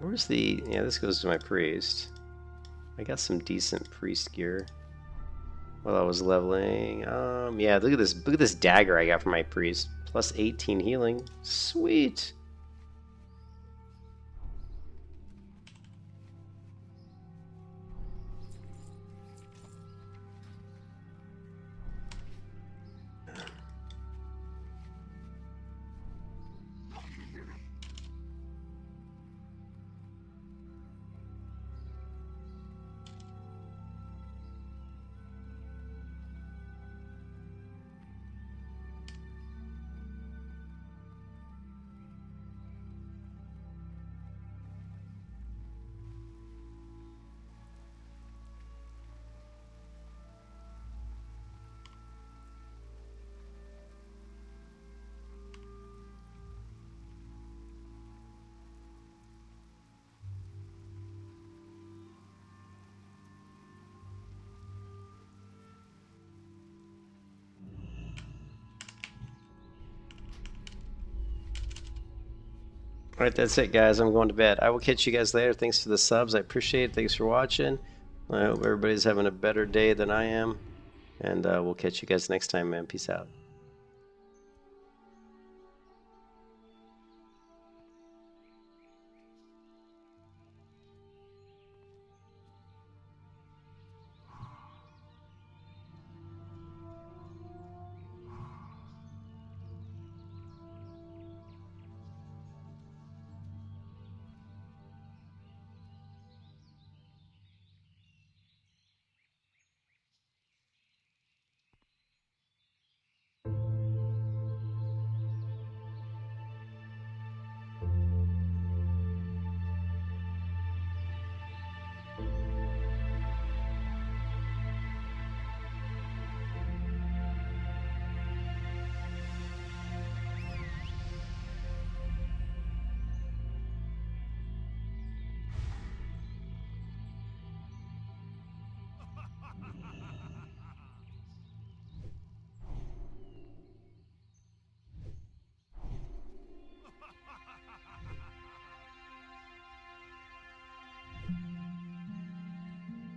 Where's the... Yeah, this goes to my priest. I got some decent priest gear while I was leveling. Yeah, look at this. Look at this dagger I got from my priest. Plus 18 healing. Sweet. Alright, that's it, guys. I'm going to bed. I will catch you guys later. Thanks for the subs. I appreciate it. Thanks for watching. I hope everybody's having a better day than I am. And we'll catch you guys next time, man. Peace out.